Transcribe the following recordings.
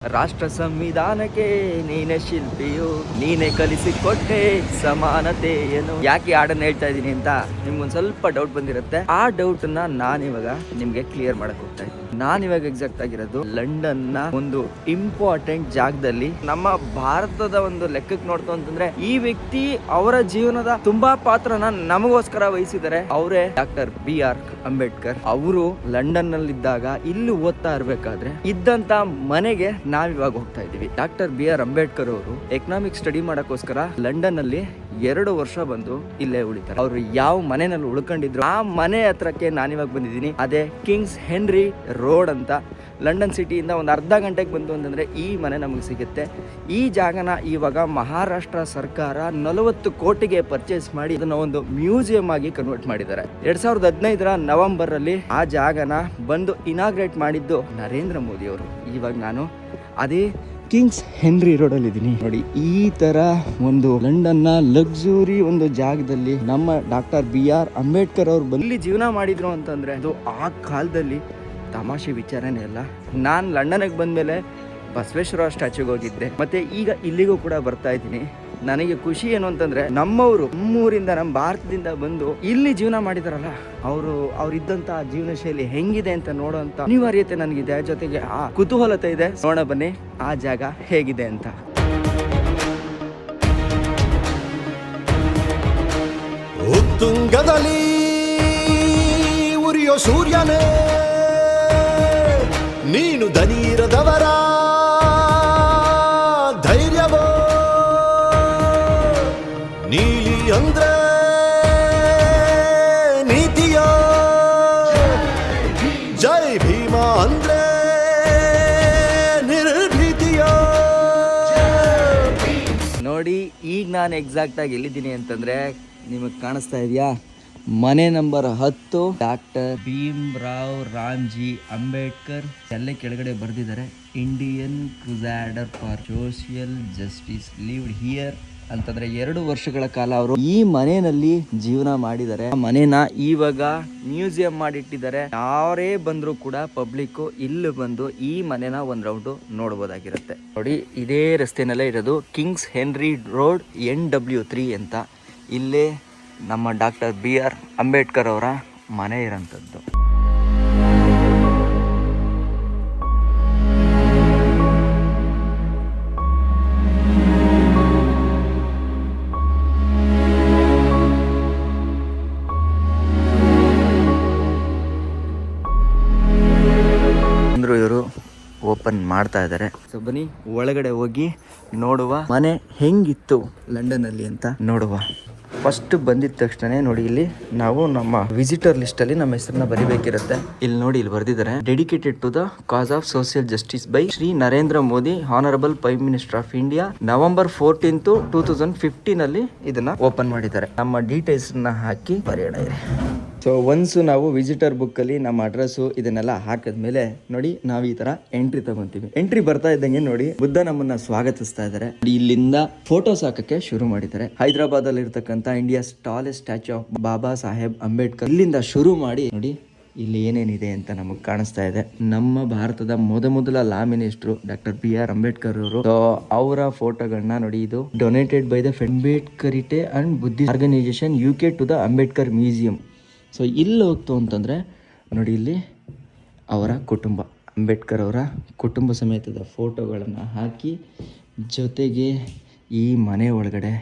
ರಾಷ್ಟ್ರ ಸಂವಿಧಾನಕ್ಕೆ ನೀನೆ ಶಿಲ್ಪಿಯು, ನೀನೆ ಕಲಿಸಿಕೊಟ್ಟೆ ಸಮಾನತೆಯನ್ನು. ಯಾಕೆ ಹಾಡನ್ನ ಹೇಳ್ತಾ ಇದ್ದೀನಿ ಅಂತ ನಿಮ್ಗೊಂದು ಸ್ವಲ್ಪ ಡೌಟ್ ಬಂದಿರುತ್ತೆ. ಆ ಡೌಟ್ ನಾನಿವಾಗ ನಿಮ್ಗೆ ಕ್ಲಿಯರ್ ಮಾಡಕ್ ಹೋಗ್ತಾ ಇದ್ದೀನಿ. ನಾನಿವಾಗ ಎಕ್ಸಾಕ್ಟ್ ಆಗಿರೋದು ಲಂಡನ್ ನ ಒಂದು ಇಂಪಾರ್ಟೆಂಟ್ ಜಾಗದಲ್ಲಿ. ನಮ್ಮ ಭಾರತದ ಒಂದು ಲೆಕ್ಕಕ್ಕೆ ನೋಡ್ತು ಅಂತಂದ್ರೆ ಈ ವ್ಯಕ್ತಿ ಅವರ ಜೀವನದ ತುಂಬಾ ಪಾತ್ರನ ನಮಗೋಸ್ಕರ ವಹಿಸಿದ್ದಾರೆ. ಅವರೇ ಡಾಕ್ಟರ್ BR ಅಂಬೇಡ್ಕರ್. ಅವರು ಲಂಡನ್ ನಲ್ಲಿ ಇದ್ದಾಗ ಇಲ್ಲಿ ಓದ್ತಾ ಇರ್ಬೇಕಾದ್ರೆ ಇದ್ದಂತ ಮನೆಗೆ ನಾವಿವಾಗ ಹೋಗ್ತಾ ಇದೀವಿ. ಡಾಕ್ಟರ್ BR ಅಂಬೇಡ್ಕರ್ ಅವರು ಎಕನಾಮಿಕ್ ಸ್ಟಡಿ ಮಾಡಕ್ಕೋಸ್ಕರ ಲಂಡನ್ ಅಲ್ಲಿ 2 ವರ್ಷ ಬಂದು ಇಲ್ಲೇ ಉಳಿತಾರೆ. ಅವರು ಯಾವ ಮನೆಯಲ್ಲಿ ಉಳ್ಕೊಂಡಿದ್ರು ಆ ಮನೆ ಹತ್ರಕ್ಕೆ ನಾನಿವಾಗ ಬಂದಿದ್ದೀನಿ. ಅದೇ ಕಿಂಗ್ಸ್ ಹೆನ್ರಿ ರೋಡ್ ಅಂತ. ಲಂಡನ್ ಸಿಟಿಯಿಂದ ಒಂದು ಅರ್ಧ ಗಂಟೆಗೆ ಬಂತು ಅಂತಂದ್ರೆ ಈ ಮನೆ ನಮಗೆ ಸಿಗುತ್ತೆ. ಈ ಜಾಗನ ಇವಾಗ ಮಹಾರಾಷ್ಟ್ರ ಸರ್ಕಾರ 40 ಕೋಟಿಗೆ ಪರ್ಚೇಸ್ ಮಾಡಿ ಇದನ್ನ ಒಂದು ಮ್ಯೂಸಿಯಂ ಆಗಿ ಕನ್ವರ್ಟ್ ಮಾಡಿದ್ದಾರೆ. 2015 ನವೆಂಬರ್ ಅಲ್ಲಿ ಆ ಜಾಗನ ಬಂದು ಇನಾಗ್ರೇಟ್ ಮಾಡಿದ್ದು ನರೇಂದ್ರ ಮೋದಿ ಅವರು. ಇವಾಗ ನಾನು ಅದೇ ಕಿಂಗ್ಸ್ ಹೆನ್ರಿ ರೋಡ್ ಅಲ್ಲಿ ಇದ್ದೀನಿ ನೋಡಿ. ಈ ತರ ಒಂದು ಲಂಡನ್ ನ ಲಕ್ಸುರಿ ಒಂದು ಜಾಗದಲ್ಲಿ ನಮ್ಮ ಡಾಕ್ಟರ್ BR ಅಂಬೇಡ್ಕರ್ ಅವರು ಬಂದು ಜೀವನ ಮಾಡಿದ್ರು ಅಂತಂದ್ರೆ ಅದು ಆ ಕಾಲದಲ್ಲಿ ತಮಾಷೆ ವಿಚಾರನೇ ಅಲ್ಲ. ನಾನು ಲಂಡನ್ಗೆ ಬಂದ್ಮೇಲೆ ಬಸವೇಶ್ವರ ಸ್ಟ್ಯಾಚ್ಯೂಗೆ ಹೋಗಿದ್ದೆ, ಮತ್ತೆ ಈಗ ಇಲ್ಲಿಗೂ ಕೂಡ ಬರ್ತಾ ಇದ್ದೀನಿ. ನನಗೆ ಖುಷಿ ಏನು ಅಂತಂದ್ರೆ ನಮ್ಮೂರಿಂದ ನಮ್ಮ ಭಾರತದಿಂದ ಬಂದು ಇಲ್ಲಿ ಜೀವನ ಮಾಡಿದಾರಲ್ಲ, ಅವ್ರಿದ್ದಂತ ಜೀವನ ಶೈಲಿ ಹೆಂಗಿದೆ ಅಂತ ನೋಡೋಂತ ಅನಿವಾರ್ಯತೆ ನನಗಿದೆ. ಜೊತೆಗೆ ಆ ಕುತೂಹಲತೆ ಇದೆ. ನೋಡ ಬನ್ನಿ ಆ ಜಾಗ ಹೇಗಿದೆ ಅಂತ. ಉತ್ತುಂಗದಲ್ಲಿ ಉರಿಯೋ ಸೂರ್ಯನೇ ನೀನು, ದನೀರದವರ ಧೈರ್ಯವೋ, ನೀಲಿ ಅಂದ್ರೆ ನೀತಿಯೋ, ಜೈ ಭೀಮ ಅಂದ್ರೆ ನಿರ್ಭೀತಿಯೋ. ನೋಡಿ ಈಗ ನಾನು ಎಕ್ಸಾಕ್ಟ್ ಆಗಿ ಎಲ್ಲಿದ್ದೀನಿ ಅಂತಂದ್ರೆ ನಿಮಗೆ ಕಾಣಿಸ್ತಾ ಇದೆಯಾ? ಮನೆ ನಂಬರ್ 10 ಡಾಕ್ಟರ್ ಭೀಮ್ರಾವ್ ರಾಮ್ಜಿ ಅಂಬೇಡ್ಕರ್. ಅಲ್ಲೇ ಕೆಳಗಡೆ ಬರೆದಿದ್ದಾರೆ Indian crusader for social justice lived here ಅಂತಂದ್ರೆ 2 ವರ್ಷಗಳ ಕಾಲ ಅವರು ಈ ಮನೆಯಲ್ಲಿ ಜೀವನ ಮಾಡಿದ್ದಾರೆ. ಆ ಮನೆನ ಇವಾಗ ಮ್ಯೂಸಿಯಂ ಮಾಡಿಟ್ಟಿದ್ದಾರೆ. ಯಾರೇ ಬಂದ್ರು ಕೂಡ ಪಬ್ಲಿಕ್ ಇಲ್ಲಿ ಬಂದು ಈ ಮನೆನ ಒಂದ್ ರೌಂಡ್ ನೋಡ್ಬೋದಾಗಿರುತ್ತೆ. ನೋಡಿ ಇದೇ ರಸ್ತೆನಲ್ಲೇ ಇರೋದು ಕಿಂಗ್ಸ್ ಹೆನ್ರಿ ರೋಡ್ NW3 ಅಂತ. ಇಲ್ಲೇ ನಮ್ಮ ಡಾಕ್ಟರ್ BR ಅಂಬೇಡ್ಕರ್ ಅವರ ಮನೆ ಇರೋಂಥದ್ದು. ಅಂದ್ರು ಇವರು ಓಪನ್ ಮಾಡ್ತಾ ಇದ್ದಾರೆ. ಸೊ ಬನ್ನಿ ಒಳಗಡೆ ಹೋಗಿ ನೋಡುವ ಮನೆ ಹೆಂಗಿತ್ತು ಲಂಡನ್ ಅಲ್ಲಿ ಅಂತ ನೋಡುವ. ಫಸ್ಟ್ ಬಂದಿದ ತಕ್ಷಣ ನೋಡಿ ಇಲ್ಲಿ ನಾವು ನಮ್ಮ ವಿಸಿಟರ್ ಲಿಸ್ಟ್ ಅಲ್ಲಿ ನಮ್ಮ ಹೆಸರನ್ನ ಬರಿಬೇಕಿರುತ್ತೆ. ಇಲ್ಲಿ ನೋಡಿ ಇಲ್ಲಿ ಬರ್ದಿದ್ದಾರೆ dedicated to the cause of social justice by Shri Narendra Modi honourable prime minister of India November 14, 2015 ಅಲ್ಲಿ ಇದನ್ನ ಓಪನ್ ಮಾಡಿದ್ದಾರೆ. ನಮ್ಮ ಡೀಟೇಲ್ಸ್ ನ ಹಾಕಿ ಬರೆಯೋಣ ಇದೆ. ಸೊ ಒನ್ಸ್ ನಾವು ವಿಸಿಟರ್ ಬುಕ್ ಅಲ್ಲಿ ನಮ್ಮ ಅಡ್ರೆಸ್ ಇದನ್ನೆಲ್ಲ ಹಾಕಿದ್ಮೇಲೆ ನೋಡಿ ನಾವು ಈ ತರ ಎಂಟ್ರಿ ತಗೊಂತೀವಿ. ಎಂಟ್ರಿ ಬರ್ತಾ ಇದ್ದಂಗೆ ನೋಡಿ ಬುದ್ಧ ನಮ್ಮನ್ನ ಸ್ವಾಗತಿಸ್ತಾ ಇದ್ದಾರೆ. ಇಲ್ಲಿಂದ ಫೋಟೋಸ್ ಹಾಕಕ್ಕೆ ಶುರು ಮಾಡಿದ್ದಾರೆ. ಹೈದರಾಬಾದ್ ಅಲ್ಲಿ ಇರ್ತಕ್ಕಂಥ India's tallest statue of Baba Saheb Ambedkar ಇಲ್ಲಿಂದ ಶುರು ಮಾಡಿ ನೋಡಿ ಇಲ್ಲಿ ಏನೇನಿದೆ ಅಂತ ನಮಗೆ ಕಾಣಿಸ್ತಾ ಇದೆ. ನಮ್ಮ ಭಾರತದ ಮೊದಲ law minister doctor BR Ambedkar ಅವರು. ಅವರ ಫೋಟೋಗಳನ್ನ ನೋಡಿ. ಇದು donated by the Ambedkarite and Buddhist organisation UK to the Ambedkar museum. So ಇಲ್ಲಿ ಹೋಗ್ತು ಅಂತಂದರೆ ನೋಡಿ ಇಲ್ಲಿ ಅವರ ಕುಟುಂಬ ಅಂಬೇಡ್ಕರ್ ಅವರ ಕುಟುಂಬ ಸಮೇತದ ಫೋಟೋಗಳನ್ನು ಹಾಕಿ ಜೊತೆಗೆ ಈ ಮನೆ ಒಳಗಡೆ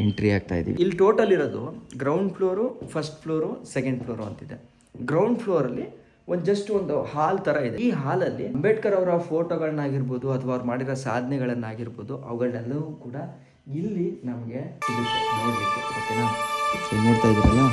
ಎಂಟ್ರಿ ಆಗ್ತಾ ಇದ್ದೀವಿ. ಇಲ್ಲಿ ಟೋಟಲ್ ಇರೋದು ground floor, first floor, second floor ಅಂತಿದೆ. ಗ್ರೌಂಡ್ ಫ್ಲೋರಲ್ಲಿ ಜಸ್ಟ್ ಒಂದು ಹಾಲ್ ಥರ ಇದೆ. ಈ ಹಾಲಲ್ಲಿ ಅಂಬೇಡ್ಕರ್ ಅವರ ಫೋಟೋಗಳನ್ನಾಗಿರ್ಬೋದು ಅಥವಾ ಅವ್ರು ಮಾಡಿರೋ ಸಾಧನೆಗಳನ್ನಾಗಿರ್ಬೋದು ಅವುಗಳನ್ನೆಲ್ಲವೂ ಕೂಡ ಇಲ್ಲಿ ನಮಗೆ ಸಿಗುತ್ತೆ ನೋಡಲಿಕ್ಕೆ. ಓಕೆನಾ? ನೋಡ್ತಾ ಇದ್ದೀರಲ್ಲ.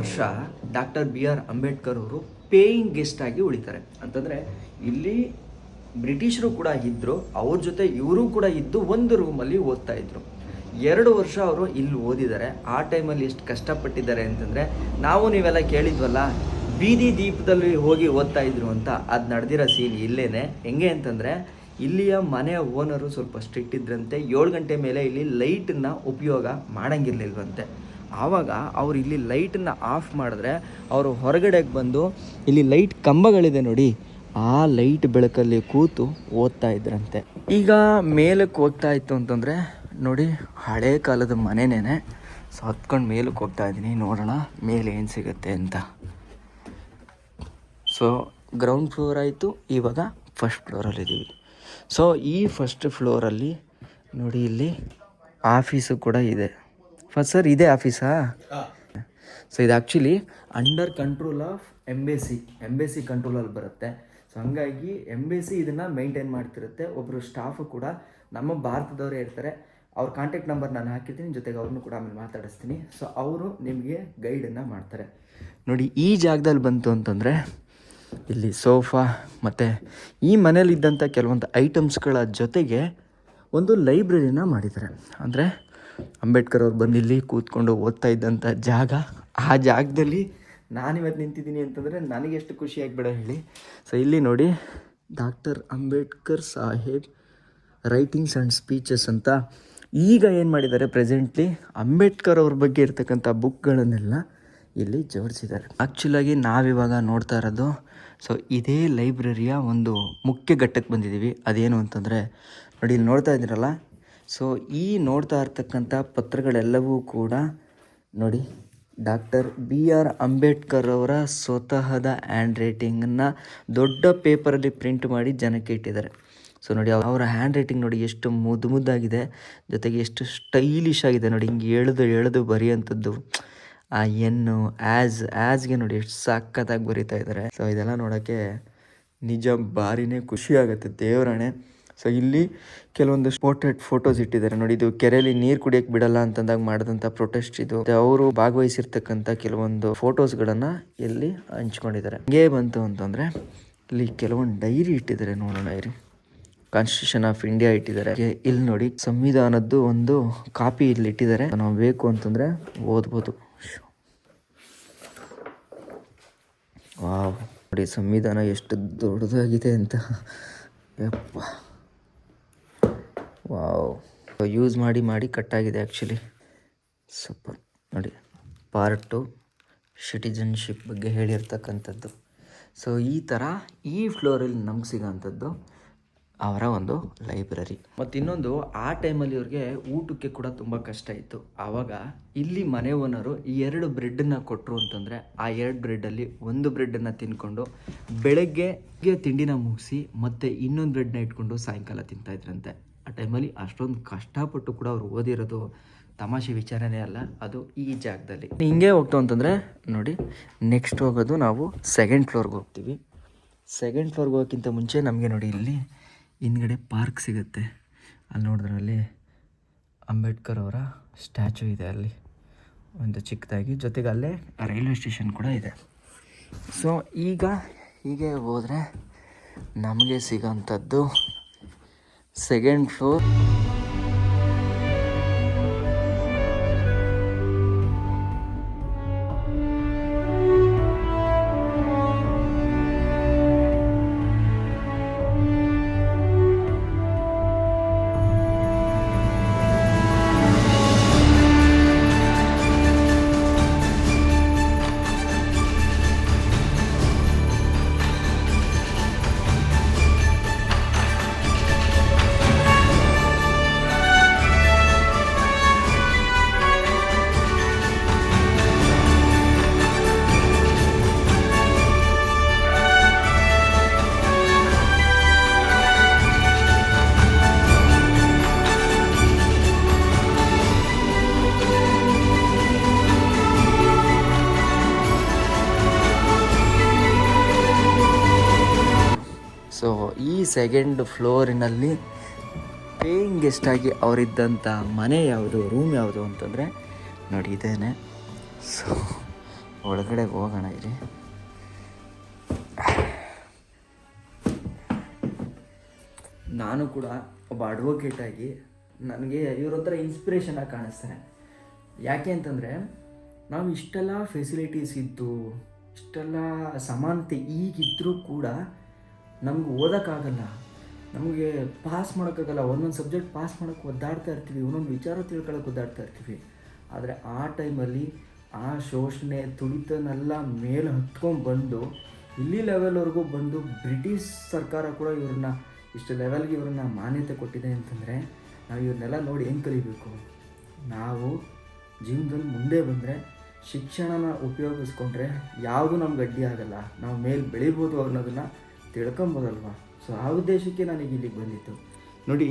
ವರ್ಷ ಡಾಕ್ಟರ್ BR ಅಂಬೇಡ್ಕರ್ ಅವರು ಪೇಯಿಂಗ್ ಗೆಸ್ಟ್ ಆಗಿ ಉಳಿತಾರೆ. ಅಂತಂದರೆ ಇಲ್ಲಿ ಬ್ರಿಟಿಷರು ಕೂಡ ಇದ್ದರು, ಅವ್ರ ಜೊತೆ ಇವರು ಕೂಡ ಇದ್ದು ಒಂದು ರೂಮಲ್ಲಿ ಓದ್ತಾ ಇದ್ರು. 2 ವರ್ಷ ಅವರು ಇಲ್ಲಿ ಓದಿದ್ದಾರೆ. ಆ ಟೈಮಲ್ಲಿ ಎಷ್ಟು ಕಷ್ಟಪಟ್ಟಿದ್ದಾರೆ ಅಂತಂದರೆ, ನಾವು ನೀವೆಲ್ಲ ಕೇಳಿದ್ವಲ್ಲ ಬೀದಿ ದೀಪದಲ್ಲಿ ಹೋಗಿ ಓದ್ತಾ ಇದ್ರು ಅಂತ, ಅದು ನಡೆದಿರೋ ಸೀನ್ ಇಲ್ಲೇನೆ. ಹೆಂಗೆ ಅಂತಂದರೆ, ಇಲ್ಲಿಯ ಮನೆಯ ಓನರು ಸ್ವಲ್ಪ ಸ್ಟ್ರಿಕ್ಟ್ ಇದ್ರಂತೆ. 7 ಗಂಟೆ ಮೇಲೆ ಇಲ್ಲಿ ಲೈಟನ್ನು ಉಪಯೋಗ ಮಾಡೋಂಗಿರ್ಲಿಲ್ವಂತೆ. ಆವಾಗ ಅವ್ರು ಇಲ್ಲಿ ಲೈಟನ್ನು ಆಫ್ ಮಾಡಿದ್ರೆ ಅವರು ಹೊರಗಡೆಗೆ ಬಂದು ಇಲ್ಲಿ ಲೈಟ್ ಕಂಬಗಳಿದೆ ನೋಡಿ, ಆ ಲೈಟ್ ಬೆಳಕಲ್ಲಿ ಕೂತು ಓದ್ತಾ ಇದ್ರಂತೆ. ಈಗ ಮೇಲಕ್ಕೆ ಹೋಗ್ತಾ ಇತ್ತು ಅಂತಂದರೆ ನೋಡಿ, ಹಳೆ ಕಾಲದ ಮನೆನೇ. ಸೊ ಹತ್ಕೊಂಡು ಮೇಲಕ್ಕೆ ಹೋಗ್ತಾ ಇದ್ದೀನಿ, ನೋಡೋಣ ಮೇಲೆ ಏನು ಸಿಗುತ್ತೆ ಅಂತ. ಸೊ ಗ್ರೌಂಡ್ ಫ್ಲೋರ್ ಆಯಿತು, ಇವಾಗ ಫಸ್ಟ್ ಫ್ಲೋರಲ್ಲಿದ್ದೀವಿ. ಸೊ ಈ ಫಸ್ಟ್ ಫ್ಲೋರಲ್ಲಿ ನೋಡಿ, ಇಲ್ಲಿ ಆಫೀಸು ಕೂಡ ಇದೆ. ಸರ್ ಇದೇ ಆಫೀಸಾ? ಸೊ ಇದು actually under control of embassy ಕಂಟ್ರೋಲಲ್ಲಿ ಬರುತ್ತೆ. ಸೊ ಹಂಗಾಗಿ ಎಂಬೆಸಿ ಇದನ್ನು ಮೇಂಟೈನ್ ಮಾಡ್ತಿರುತ್ತೆ. ಒಬ್ಬರು ಸ್ಟಾಫು ಕೂಡ ನಮ್ಮ ಭಾರತದವರೇ ಇರ್ತಾರೆ. ಅವ್ರ ಕಾಂಟ್ಯಾಕ್ಟ್ ನಂಬರ್ ನಾನು ಹಾಕಿರ್ತೀನಿ, ಜೊತೆಗೆ ಅವ್ರನ್ನೂ ಕೂಡ ಆಮೇಲೆ ಮಾತಾಡಿಸ್ತೀನಿ. ಸೊ ಅವರು ನಿಮಗೆ ಗೈಡನ್ನು ಮಾಡ್ತಾರೆ. ನೋಡಿ ಈ ಜಾಗದಲ್ಲಿ ಬಂತು ಅಂತಂದರೆ ಇಲ್ಲಿ ಸೋಫಾ ಮತ್ತು ಈ ಮನೇಲಿದ್ದಂಥ ಕೆಲವೊಂದು ಐಟಮ್ಸ್ಗಳ ಜೊತೆಗೆ ಒಂದು ಲೈಬ್ರರಿನ ಮಾಡಿದ್ದಾರೆ. ಅಂದರೆ ಅಂಬೇಡ್ಕರ್ ಅವ್ರು ಬಂದು ಇಲ್ಲಿ ಕೂತ್ಕೊಂಡು ಓದ್ತಾ ಇದ್ದಂಥ ಜಾಗ. ಆ ಜಾಗದಲ್ಲಿ ನಾನಿವತ್ತು ನಿಂತಿದ್ದೀನಿ ಅಂತಂದರೆ ನನಗೆ ಎಷ್ಟು ಖುಷಿಯಾಗಿಬಿಡ ಹೇಳಿ. ಸೊ ಇಲ್ಲಿ ನೋಡಿ, doctor Ambedkar Saheb writings and speeches ಅಂತ ಈಗ ಏನು ಮಾಡಿದ್ದಾರೆ, ಪ್ರೆಸೆಂಟ್ಲಿ ಅಂಬೇಡ್ಕರ್ ಅವ್ರ ಬಗ್ಗೆ ಇರ್ತಕ್ಕಂಥ ಬುಕ್ಗಳನ್ನೆಲ್ಲ ಇಲ್ಲಿ ಜೋಡಿಸಿದ್ದಾರೆ. ಆ್ಯಕ್ಚುಲಾಗಿ ನಾವಿವಾಗ ನೋಡ್ತಾ ಇರೋದು, ಸೊ ಇದೇ ಲೈಬ್ರರಿಯ ಒಂದು ಮುಖ್ಯ ಘಟ್ಟಕ್ಕೆ ಬಂದಿದ್ದೀವಿ. ಅದೇನು ಅಂತಂದರೆ ನೋಡಿ, ಇಲ್ಲಿ ನೋಡ್ತಾ ಇದ್ದೀರಲ್ಲ, ಸೊ ಈ ನೋಡ್ತಾ ಇರ್ತಕ್ಕಂಥ ಪತ್ರಗಳೆಲ್ಲವೂ ಕೂಡ ನೋಡಿ ಡಾಕ್ಟರ್ BR ಅಂಬೇಡ್ಕರ್ ಅವರ ಸ್ವತಃದ ಹ್ಯಾಂಡ್ ರೈಟಿಂಗನ್ನು ದೊಡ್ಡ ಪೇಪರಲ್ಲಿ ಪ್ರಿಂಟ್ ಮಾಡಿ ಜನಕ್ಕೆ ಇಟ್ಟಿದ್ದಾರೆ. ಸೊ ನೋಡಿ, ಅವರ ಹ್ಯಾಂಡ್ ರೈಟಿಂಗ್ ನೋಡಿ ಎಷ್ಟು ಮುದ್ದಾಗಿದೆ, ಜೊತೆಗೆ ಎಷ್ಟು ಸ್ಟೈಲಿಶ್ ಆಗಿದೆ ನೋಡಿ. ಹಿಂಗೆ ಎಳೆದು ಬರೆಯೋಂಥದ್ದು. ಆ ಎನ್ನು ಆ್ಯಸ್ಗೆ ನೋಡಿ ಎಷ್ಟು ಸಖತ್ತಾಗಿ ಬರೀತಾ ಇದ್ದಾರೆ. ಸೊ ಇದೆಲ್ಲ ನೋಡೋಕ್ಕೆ ನಿಜ ಭಾರಿನೇ ಖುಷಿ ಆಗುತ್ತೆ, ದೇವರಾಣೆ. ಸೊ ಇಲ್ಲಿ ಕೆಲವೊಂದು ಪೋರ್ಟ್ರೇಟ್ ಫೋಟೋಸ್ ಇಟ್ಟಿದ್ದಾರೆ ನೋಡಿ. ಇದು ಕೆರೆಯಲ್ಲಿ ನೀರು ಕುಡಿಯೋಕ್ಕೆ ಬಿಡಲ್ಲ ಅಂತಂದಾಗ ಮಾಡಿದಂಥ ಪ್ರೊಟೆಸ್ಟ್ ಇದು. ಅವರು ಭಾಗವಹಿಸಿರ್ತಕ್ಕಂಥ ಕೆಲವೊಂದು ಫೋಟೋಸ್ಗಳನ್ನು ಇಲ್ಲಿ ಹಂಚ್ಕೊಂಡಿದ್ದಾರೆ. ಹಿಂಗೇ ಬಂತು ಅಂತಂದರೆ ಇಲ್ಲಿ ಕೆಲವೊಂದು ಡೈರಿ ಇಟ್ಟಿದ್ದಾರೆ, ನೋಡೋಣ ಇರಿ. ಕಾನ್ಸ್ಟಿಟ್ಯೂಷನ್ ಆಫ್ ಇಂಡಿಯಾ ಇಟ್ಟಿದ್ದಾರೆ. ಇಲ್ಲಿ ನೋಡಿ ಸಂವಿಧಾನದ್ದು ಒಂದು ಕಾಪಿ ಇಲ್ಲಿ ಇಟ್ಟಿದ್ದಾರೆ. ನಾವು ಬೇಕು ಅಂತಂದರೆ ಓದ್ಬೋದು. ವಾವ್, ನೋಡಿ ಸಂವಿಧಾನ ಎಷ್ಟು ದೊಡ್ಡದಾಗಿದೆ ಅಂತ. ಯಪ್ಪ, ವಾವ್. ಯೂಸ್ ಮಾಡಿ ಕಟ್ಟಾಗಿದೆ ಆ್ಯಕ್ಚುಲಿ. ಸೂಪರ್. ನೋಡಿ, ಪಾರ್ಟ್ 2 ಸಿಟಿಜನ್ಶಿಪ್ ಬಗ್ಗೆ ಹೇಳಿರ್ತಕ್ಕಂಥದ್ದು. ಸೊ ಈ ಥರ ಈ ಫ್ಲೋರಲ್ಲಿ ನಮ್ಗೆ ಸಿಗೋಂಥದ್ದು ಅವರ ಒಂದು ಲೈಬ್ರರಿ. ಮತ್ತು ಇನ್ನೊಂದು, ಆ ಟೈಮಲ್ಲಿ ಅವ್ರಿಗೆ ಊಟಕ್ಕೆ ಕೂಡ ತುಂಬ ಕಷ್ಟ ಇತ್ತು. ಆವಾಗ ಇಲ್ಲಿ ಮನೆ ಓನರು 2 ಬ್ರೆಡ್ಡನ್ನು ಕೊಟ್ಟರು ಅಂತಂದರೆ ಆ 2 ಬ್ರೆಡ್ಡಲ್ಲಿ ಒಂದು ಬ್ರೆಡ್ಡನ್ನು ತಿಂದ್ಕೊಂಡು ಬೆಳಗ್ಗೆ ತಿಂಡಿನ ಮುಗಿಸಿ ಮತ್ತು ಇನ್ನೊಂದು ಬ್ರೆಡ್ನ ಇಟ್ಕೊಂಡು ಸಾಯಂಕಾಲ ತಿಂತಾಯಿದ್ರಂತೆ. ಆ ಟೈಮಲ್ಲಿ ಅಷ್ಟೊಂದು ಕಷ್ಟಪಟ್ಟು ಕೂಡ ಅವ್ರು ಓದಿರೋದು ತಮಾಷೆ ವಿಚಾರನೇ ಅಲ್ಲ, ಅದು ಈ ಜಾಗದಲ್ಲಿ. ಹಿಂಗೆ ಹೋಗ್ತು ಅಂತಂದರೆ ನೋಡಿ, ನೆಕ್ಸ್ಟ್ ಹೋಗೋದು ನಾವು 2nd ಫ್ಲೋರ್ಗೆ ಹೋಗ್ತೀವಿ. 2nd ಫ್ಲೋರ್ಗೆ ಹೋಗೋಕ್ಕಿಂತ ಮುಂಚೆ ನಮಗೆ ನೋಡಿ ಇಲ್ಲಿ ಹಿಂದ್ಗಡೆ ಪಾರ್ಕ್ ಸಿಗುತ್ತೆ. ಅಲ್ಲಿ ನೋಡಿದ್ರೆ ಅಲ್ಲಿ ಅಂಬೇಡ್ಕರ್ ಅವರ ಸ್ಟ್ಯಾಚು ಇದೆ, ಅಲ್ಲಿ ಒಂದು ಚಿಕ್ಕದಾಗಿ. ಜೊತೆಗೆ ಅಲ್ಲೇ ರೈಲ್ವೆ ಸ್ಟೇಷನ್ ಕೂಡ ಇದೆ. ಸೊ ಈಗ ಹೀಗೆ ಹೋದರೆ ನಮಗೆ ಸಿಗೋಂಥದ್ದು 2nd ಫ್ಲೋರ್. ಸೊ ಈ 2nd ಫ್ಲೋರಿನಲ್ಲಿ ಪೇಯಿಂಗ್ ಗೆಸ್ಟಾಗಿ ಅವರಿದ್ದಂಥ ಮನೆ ಯಾವುದು, ರೂಮ್ ಯಾವುದು ಅಂತಂದರೆ ನೋಡಿ ಇದೇನೆ. ಸೊ ಒಳಗಡೆ ಹೋಗೋಣ ಇರಿ. ನಾನು ಕೂಡ ಒಬ್ಬ ಅಡ್ವೊಕೇಟ್ ಆಗಿ ನನಗೆ ಇವರೊಂಥರ ಇನ್ಸ್ಪಿರೇಷನ್ ಆಗಿ ಕಾಣಿಸ್ತಾರೆ. ಯಾಕೆ ಅಂತಂದರೆ ನಾವು ಇಷ್ಟೆಲ್ಲ ಫೆಸಿಲಿಟೀಸ್ ಇದ್ದು ಇಷ್ಟೆಲ್ಲ ಸಮಾನತೆ ಈಗಿದ್ದರೂ ಕೂಡ ನಮ್ಗೆ ಓದೋಕ್ಕಾಗಲ್ಲ, ನಮಗೆ ಪಾಸ್ ಮಾಡೋಕ್ಕಾಗಲ್ಲ. ಒಂದೊಂದು ಸಬ್ಜೆಕ್ಟ್ ಪಾಸ್ ಮಾಡೋಕ್ಕೆ ಒದ್ದಾಡ್ತಾ ಇರ್ತೀವಿ, ಒಂದೊಂದು ವಿಚಾರ ತಿಳ್ಕೊಳ್ಳೋಕೆ ಒದ್ದಾಡ್ತಾ ಇರ್ತೀವಿ. ಆದರೆ ಆ ಟೈಮಲ್ಲಿ ಆ ಶೋಷಣೆ ತುಳಿತನೆಲ್ಲ ಮೇಲೆ ಹತ್ಕೊಂಡು ಬಂದು ಇಲ್ಲಿ ಲೆವೆಲ್ವರೆಗೂ ಬಂದು ಬ್ರಿಟಿಷ್ ಸರ್ಕಾರ ಕೂಡ ಇವ್ರನ್ನ ಇಷ್ಟು ಲೆವೆಲ್ಗೆ ಇವ್ರನ್ನ ಮಾನ್ಯತೆ ಕೊಟ್ಟಿದೆ ಅಂತಂದರೆ ನಾವು ಇವ್ರನ್ನೆಲ್ಲ ನೋಡಿ ಏನು ಕಲಿಬೇಕು? ನಾವು ಜೀವನದಲ್ಲಿ ಮುಂದೆ ಬಂದರೆ ಶಿಕ್ಷಣನ ಉಪಯೋಗಿಸ್ಕೊಂಡ್ರೆ ಯಾವುದು ನಮ್ಗೆ ಅಡ್ಡಿ ಆಗಲ್ಲ, ನಾವು ಮೇಲೆ ಬೆಳಿಬೋದು ಅನ್ನೋದನ್ನು ತಿಳ್ಕೊಬೋದಲ್ವ. ಸೊ ಆ ಉದ್ದೇಶಕ್ಕೆ ನನಗೆ ಇಲ್ಲಿಗೆ ಬಂದಿತ್ತು. ನೋಡಿ,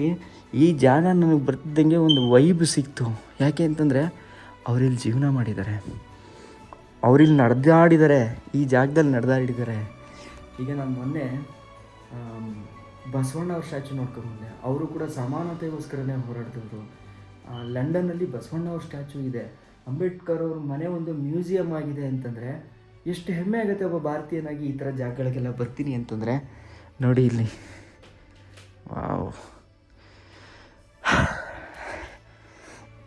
ಈ ಜಾಗ ನನಗೆ ಬರ್ತಿದ್ದಂಗೆ ಒಂದು ವೈಬ್ ಸಿಕ್ತು. ಯಾಕೆ ಅಂತಂದರೆ ಅವರಿಲ್ಲಿ ಜೀವನ ಮಾಡಿದ್ದಾರೆ, ಅವರಿಲ್ಲಿ ನಡೆದಾಡಿದ್ದಾರೆ, ಈ ಜಾಗದಲ್ಲಿ ನಡೆದಾಡಿದ್ದಾರೆ. ಈಗ ನಾನು ಮೊನ್ನೆ ಬಸವಣ್ಣ ಅವ್ರ ಸ್ಟ್ಯಾಚು ನೋಡ್ಕೊಂಡ್ಬಂದೆ. ಅವರು ಕೂಡ ಸಮಾನತೆಗೋಸ್ಕರನೇ ಹೋರಾಡಿದವರು. ಲಂಡನ್ನಲ್ಲಿ ಬಸವಣ್ಣ ಅವ್ರ ಸ್ಟ್ಯಾಚು ಇದೆ, ಅಂಬೇಡ್ಕರ್ ಅವ್ರ ಮನೆ ಒಂದು ಮ್ಯೂಸಿಯಂ ಆಗಿದೆ ಅಂತಂದರೆ ಎಷ್ಟು ಹೆಮ್ಮೆ ಆಗುತ್ತೆ ಒಬ್ಬ ಭಾರತೀಯನಾಗಿ ಈ ಥರ ಜಾಗಗಳಿಗೆಲ್ಲ ಬರ್ತೀನಿ ಅಂತಂದರೆ. ನೋಡಿ ಇಲ್ಲಿ, ವಾವ್,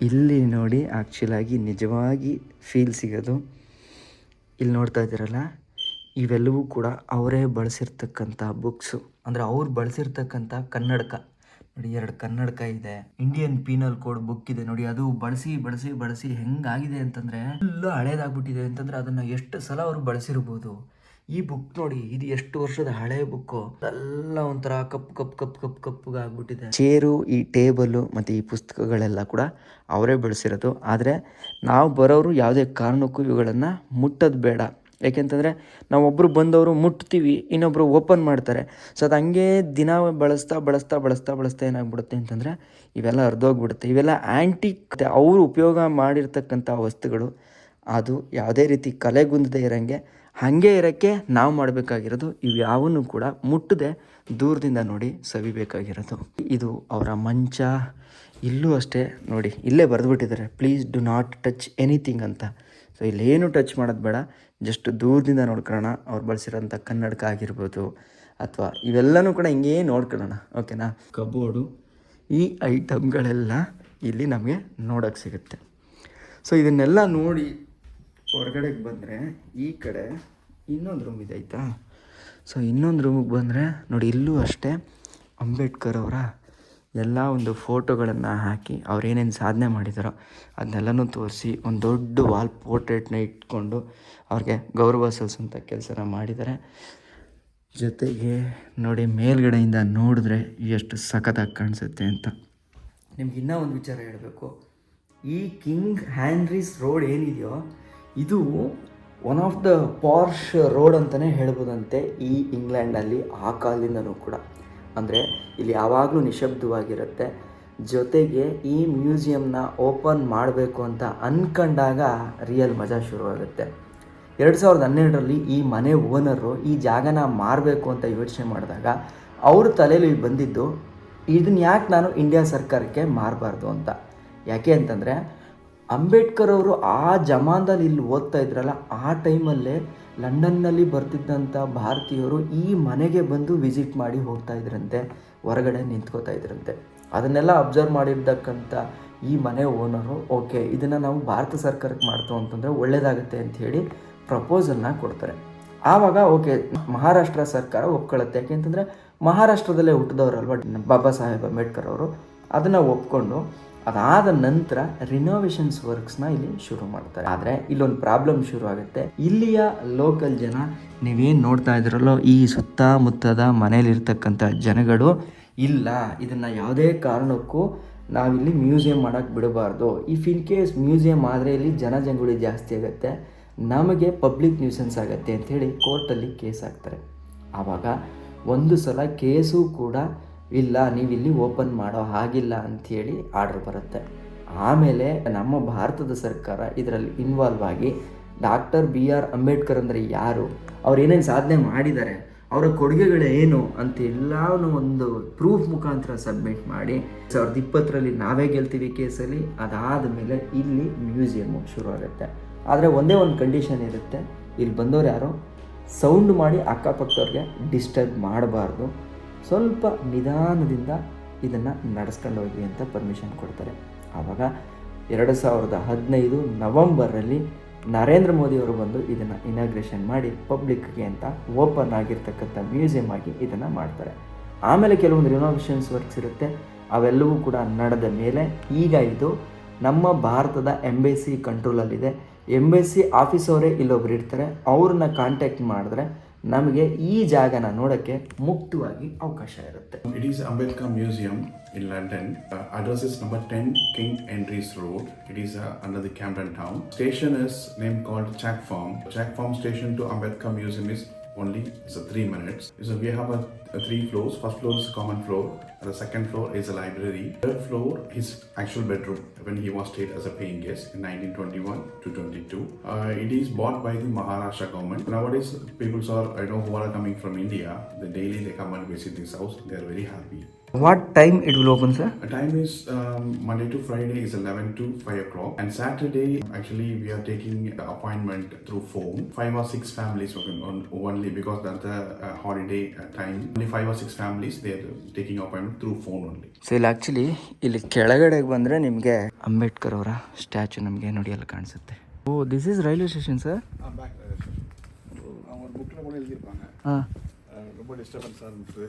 ಇಲ್ಲಿ ನೋಡಿ ಆ್ಯಕ್ಚುಲಾಗಿ ನಿಜವಾಗಿ ಫೀಲ್ ಸಿಗೋದು. ಇಲ್ಲಿ ನೋಡ್ತಾ ಇದ್ದೀರಲ್ಲ, ಇವೆಲ್ಲವೂ ಕೂಡ ಅವರೇ ಬಳಸಿರ್ತಕ್ಕಂಥ ಬುಕ್ಸು, ಅಂದರೆ ಅವ್ರು ಬಳಸಿರ್ತಕ್ಕಂಥ ಕನ್ನಡಕ. ನೋಡಿ, 2 ಕನ್ನಡಕ ಇದೆ, ಇಂಡಿಯನ್ ಪೀನಲ್ ಕೋಡ್ ಬುಕ್ ಇದೆ. ನೋಡಿ, ಅದು ಬಳಸಿ ಬಳಸಿ ಬಳಸಿ ಹೆಂಗಾಗಿದೆ ಅಂತಂದರೆ ಫುಲ್ಲು ಹಳೇದಾಗ್ಬಿಟ್ಟಿದೆ. ಅಂತಂದರೆ ಅದನ್ನು ಎಷ್ಟು ಸಲ ಅವರು ಬಳಸಿರ್ಬೋದು. ಈ ಬುಕ್ ನೋಡಿ, ಇದು ಎಷ್ಟು ವರ್ಷದ ಹಳೆ ಬುಕ್ಕು, ಎಲ್ಲ ಒಂಥರ ಕಪ್ಪುಗಾಗ್ಬಿಟ್ಟಿದೆ. ಚೇರು, ಈ ಟೇಬಲು ಮತ್ತು ಈ ಪುಸ್ತಕಗಳೆಲ್ಲ ಕೂಡ ಅವರೇ ಬೆಳೆಸಿರೋದು. ಆದರೆ ನಾವು ಬರೋರು ಯಾವುದೇ ಕಾರಣಕ್ಕೂ ಇವುಗಳನ್ನು ಮುಟ್ಟೋದು ಬೇಡ. ಯಾಕೆಂತಂದರೆ ನಾವೊಬ್ಬರು ಬಂದವರು ಮುಟ್ತೀವಿ, ಇನ್ನೊಬ್ಬರು ಓಪನ್ ಮಾಡ್ತಾರೆ. ಸೊ ಅದು ಹಂಗೆ ದಿನ ಬಳಸ್ತಾ ಏನಾಗ್ಬಿಡುತ್ತೆ ಅಂತಂದರೆ ಇವೆಲ್ಲ ಹರಿದೋಗ್ಬಿಡುತ್ತೆ. ಇವೆಲ್ಲ ಆ್ಯಂಟಿಕ್, ಅವರು ಉಪಯೋಗ ಮಾಡಿರ್ತಕ್ಕಂಥ ವಸ್ತುಗಳು. ಅದು ಯಾವುದೇ ರೀತಿ ಕಲೆಗುಂದದೇ ಇರೋಂಗೆ ಹಾಗೆ ಇರೋಕ್ಕೆ ನಾವು ಮಾಡಬೇಕಾಗಿರೋದು ಇವ್ಯಾವನ್ನೂ ಕೂಡ ಮುಟ್ಟದೆ ದೂರದಿಂದ ನೋಡಿ ಸವಿಬೇಕಾಗಿರೋದು. ಇದು ಅವರ ಮಂಚ. ಇಲ್ಲೂ ಅಷ್ಟೇ ನೋಡಿ, ಇಲ್ಲೇ ಬರೆದುಬಿಟ್ಟಿದ್ದಾರೆ, please do not touch anything ಅಂತ. ಸೊ ಇಲ್ಲೇನು ಟಚ್ ಮಾಡೋದು ಬೇಡ, ಜಸ್ಟ್ ದೂರದಿಂದ ನೋಡ್ಕೊಳ್ಳೋಣ. ಅವ್ರು ಬಳಸಿರೋಂಥ ಕನ್ನಡಕ ಆಗಿರ್ಬೋದು ಅಥವಾ ಇವೆಲ್ಲನೂ ಕೂಡ ಹಿಂಗೇ ನೋಡ್ಕೊಳ್ಳೋಣ, ಓಕೆನಾ. ಕಬೋರ್ಡು, ಈ ಐಟಮ್ಗಳೆಲ್ಲ ಇಲ್ಲಿ ನಮಗೆ ನೋಡೋಕ್ಕೆ ಸಿಗುತ್ತೆ. ಸೊ ಇದನ್ನೆಲ್ಲ ನೋಡಿ ಹೊರಗಡೆಗೆ ಬಂದರೆ ಈ ಕಡೆ ಇನ್ನೊಂದು ರೂಮ್ ಇದೆ, ಆಯಿತಾ. ಸೊ ಇನ್ನೊಂದು ರೂಮಿಗೆ ಬಂದರೆ ನೋಡಿ, ಇಲ್ಲೂ ಅಷ್ಟೇ ಅಂಬೇಡ್ಕರ್ ಅವರ ಎಲ್ಲ ಒಂದು ಫೋಟೋಗಳನ್ನು ಹಾಕಿ ಅವ್ರು ಏನೇನು ಸಾಧನೆ ಮಾಡಿದಾರೋ ಅದನ್ನೆಲ್ಲನೂ ತೋರಿಸಿ ಒಂದು ದೊಡ್ಡ ವಾಲ್ ಪೋರ್ಟ್ರೇಟ್ನ ಇಟ್ಕೊಂಡು ಅವ್ರಿಗೆ ಗೌರವ ಸಲ್ಲಿಸುವಂಥ ಕೆಲಸನ ಮಾಡಿದ್ದಾರೆ. ಜೊತೆಗೆ ನೋಡಿ, ಮೇಲ್ಗಡೆಯಿಂದ ನೋಡಿದ್ರೆ ಎಷ್ಟು ಸಖತ್ತಾಗಿ ಕಾಣಿಸುತ್ತೆ ಅಂತ. ನಿಮ್ಗೆ ಇನ್ನೂ ಒಂದು ವಿಚಾರ ಹೇಳಬೇಕು. ಈ ಕಿಂಗ್ ಹ್ಯಾನ್ರೀಸ್ ರೋಡ್ ಏನಿದೆಯೋ ಇದು ಒನ್ ಆಫ್ ದ ಪಾರ್ಶ್ ರೋಡ್ ಅಂತಲೇ ಹೇಳ್ಬೋದಂತೆ ಈ ಇಂಗ್ಲೆಂಡಲ್ಲಿ ಆ ಕಾಲದಿಂದನೂ ಕೂಡ. ಅಂದರೆ ಇಲ್ಲಿ ಯಾವಾಗಲೂ ನಿಶಬ್ದವಾಗಿರುತ್ತೆ. ಜೊತೆಗೆ ಈ ಮ್ಯೂಸಿಯಂನ ಓಪನ್ ಮಾಡಬೇಕು ಅಂತ ಅಂದ್ಕೊಂಡಾಗ ರಿಯಲ್ ಮಜಾ ಶುರುವಾಗುತ್ತೆ. 2012ರಲ್ಲಿ ಈ ಮನೆ ಓನರು ಈ ಜಾಗನ ಮಾರಬೇಕು ಅಂತ ಯೋಚನೆ ಮಾಡಿದಾಗ ಅವ್ರ ತಲೆಯಲ್ಲಿ ಬಂದಿದ್ದು, ಇದನ್ನು ಯಾಕೆ ನಾನು ಇಂಡಿಯಾ ಸರ್ಕಾರಕ್ಕೆ ಮಾರಬಾರ್ದು ಅಂತ. ಯಾಕೆ ಅಂತಂದರೆ ಅಂಬೇಡ್ಕರ್ ಅವರು ಆ ಜಮಾನದಲ್ಲಿ ಇಲ್ಲಿ ಓದ್ತಾ ಇದ್ರಲ್ಲ, ಆ ಟೈಮಲ್ಲೇ ಲಂಡನ್ನಲ್ಲಿ ಬರ್ತಿದ್ದಂಥ ಭಾರತೀಯರು ಈ ಮನೆಗೆ ಬಂದು ವಿಸಿಟ್ ಮಾಡಿ ಹೋಗ್ತಾ ಇದ್ರಂತೆ, ಹೊರಗಡೆ ನಿಂತ್ಕೋತಾ ಇದ್ರಂತೆ. ಅದನ್ನೆಲ್ಲ ಅಬ್ಸರ್ವ್ ಮಾಡಿರ್ತಕ್ಕಂಥ ಈ ಮನೆ ಓನರು, ಓಕೆ ಇದನ್ನು ನಾವು ಭಾರತ ಸರ್ಕಾರಕ್ಕೆ ಮಾಡ್ತೋ ಅಂತಂದರೆ ಒಳ್ಳೆಯದಾಗುತ್ತೆ ಅಂಥೇಳಿ ಪ್ರಪೋಸಲ್ನ ಕೊಡ್ತಾರೆ. ಆವಾಗ ಓಕೆ ಮಹಾರಾಷ್ಟ್ರ ಸರ್ಕಾರ ಒಪ್ಕೊಳ್ಳುತ್ತೆ. ಯಾಕೆಂತಂದರೆ ಮಹಾರಾಷ್ಟ್ರದಲ್ಲೇ ಹುಟ್ಟಿದವರಲ್ವ ಬಾಬಾ ಸಾಹೇಬ್ ಅಂಬೇಡ್ಕರ್ ಅವರು. ಅದನ್ನು ಒಪ್ಕೊಂಡು ಅದಾದ ನಂತರ ರಿನೋವೇಷನ್ಸ್ ವರ್ಕ್ಸ್ನ ಇಲ್ಲಿ ಶುರು ಮಾಡ್ತಾರೆ. ಆದರೆ ಇಲ್ಲೊಂದು ಪ್ರಾಬ್ಲಮ್ ಶುರು ಆಗುತ್ತೆ. ಇಲ್ಲಿಯ ಲೋಕಲ್ ಜನ, ನೀವೇನು ನೋಡ್ತಾ ಇದ್ರಲ್ಲೋ ಈ ಸುತ್ತಮುತ್ತದ ಮನೇಲಿರ್ತಕ್ಕಂಥ ಜನಗಳು, ಇಲ್ಲ ಇದನ್ನು ಯಾವುದೇ ಕಾರಣಕ್ಕೂ ನಾವಿಲ್ಲಿ ಮ್ಯೂಸಿಯಂ ಮಾಡೋಕ್ಕೆ ಬಿಡಬಾರ್ದು. ಇಫ್ ಇನ್ ಕೇಸ್ ಮ್ಯೂಸಿಯಂ ಆದರೆ ಇಲ್ಲಿ ಜನಜಂಗುಳಿ ಜಾಸ್ತಿ ಆಗುತ್ತೆ, ನಮಗೆ ಪಬ್ಲಿಕ್ ನ್ಯೂಸೆನ್ಸ್ ಆಗುತ್ತೆ ಅಂಥೇಳಿ ಕೋರ್ಟಲ್ಲಿ ಕೇಸ್ ಹಾಕ್ತಾರೆ. ಆವಾಗ ಒಂದು ಸಲ ಕೇಸು ಕೂಡ ಇಲ್ಲ, ನೀವಿಲ್ಲಿ ಓಪನ್ ಮಾಡೋ ಹಾಗಿಲ್ಲ ಅಂಥೇಳಿ ಆರ್ಡ್ರ್ ಬರುತ್ತೆ. ಆಮೇಲೆ ನಮ್ಮ ಭಾರತದ ಸರ್ಕಾರ ಇದರಲ್ಲಿ ಇನ್ವಾಲ್ವ್ ಆಗಿ ಡಾಕ್ಟರ್ BR ಅಂಬೇಡ್ಕರ್ ಅಂದರೆ ಯಾರು, ಅವ್ರು ಏನೇನು ಸಾಧನೆ ಮಾಡಿದ್ದಾರೆ, ಅವರ ಕೊಡುಗೆಗಳೇನು ಅಂತ ಎಲ್ಲನೂ ಒಂದು ಪ್ರೂಫ್ ಮುಖಾಂತರ ಸಬ್ಮಿಟ್ ಮಾಡಿ 2020ರಲ್ಲಿ ನಾವೇ ಗೆಲ್ತೀವಿ ಕೇಸಲ್ಲಿ. ಅದಾದ ಮೇಲೆ ಇಲ್ಲಿ ಮ್ಯೂಸಿಯಮ್ಮು ಶುರು ಆಗುತ್ತೆ. ಆದರೆ ಒಂದೇ ಒಂದು ಕಂಡೀಷನ್ ಇರುತ್ತೆ, ಇಲ್ಲಿ ಬಂದವ್ರು ಯಾರೋ ಸೌಂಡ್ ಮಾಡಿ ಅಕ್ಕಪಕ್ಕದವ್ರಿಗೆ ಡಿಸ್ಟರ್ಬ್ ಮಾಡಬಾರ್ದು, ಸ್ವಲ್ಪ ನಿಧಾನದಿಂದ ಇದನ್ನು ನಡೆಸ್ಕೊಂಡು ಹೋಗಿ ಅಂತ ಪರ್ಮಿಷನ್ ಕೊಡ್ತಾರೆ. ಆವಾಗ 2015 ನವಂಬರಲ್ಲಿ ನರೇಂದ್ರ ಮೋದಿಯವರು ಬಂದು ಇದನ್ನು ಇನಾಗ್ರೇಷನ್ ಮಾಡಿ ಪಬ್ಲಿಕ್ಗೆ ಅಂತ ಓಪನ್ ಆಗಿರ್ತಕ್ಕಂಥ ಮ್ಯೂಸಿಯಂ ಆಗಿ ಇದನ್ನು ಮಾಡ್ತಾರೆ. ಆಮೇಲೆ ಕೆಲವೊಂದು ರಿನೋವೇಷನ್ಸ್ ವರ್ಕ್ಸ್ ಇರುತ್ತೆ, ಅವೆಲ್ಲವೂ ಕೂಡ ನಡೆದ ಮೇಲೆ ಈಗ ಇದು ನಮ್ಮ ಭಾರತದ ಎಂಬೆಸಿ ಕಂಟ್ರೋಲಲ್ಲಿದೆ. ಎಂಬೆಸಿ ಆಫೀಸವರೇ ಇಲ್ಲೊಬ್ರು ಇರ್ತಾರೆ, ಅವ್ರನ್ನ ಕಾಂಟ್ಯಾಕ್ಟ್ ಮಾಡಿದ್ರೆ ನಮಗೆ ಈ ಜಾಗನ ನೋಡೋಕ್ಕೆ ಮುಕ್ತವಾಗಿ ಅವಕಾಶ ಇರುತ್ತೆ. It is Ambedkar Museum in London. Address is number 10 King Andrews Road. It is under the Camden Town. Station is named called Chack Farm. Chack Farm station to Ambedkar Museum is only 3 minutes. So we have 3 floors. First floor is a common floor. The second floor is a library. Third floor is actual bedroom when he was stayed as a paying guest in 1921 to 22. It is bought by the Maharashtra government. Nowadays, people who are coming from India, daily they come and visit this house. They are very happy. What time it will open, sir? The time is Monday to Friday is 11 to 5 o'clock, and Saturday actually we are taking appointment through phone. 5 or 6 families only, because that's the holiday time. Only 5 or 6 families they are taking appointment through phone only. So ಇಲ್ಲಿ actually ಇಲ್ಲಿ ಕೆಳಗಡೆಗೆ ಬಂದರೆ ನಿಮಗೆ ಅಂಬೇಡ್ಕರ್ ಅವರ statue ನಮಗೆ ನೋಡಿ ಅಲ್ಲಿ ಕಾಣಿಸುತ್ತೆ. Oh, this is railway station sir. அவங்க புக்கில் கூட எழுதியிருப்பாங்க. ரொம்ப டிஸ்டர்பன்ஸாக இருந்தது.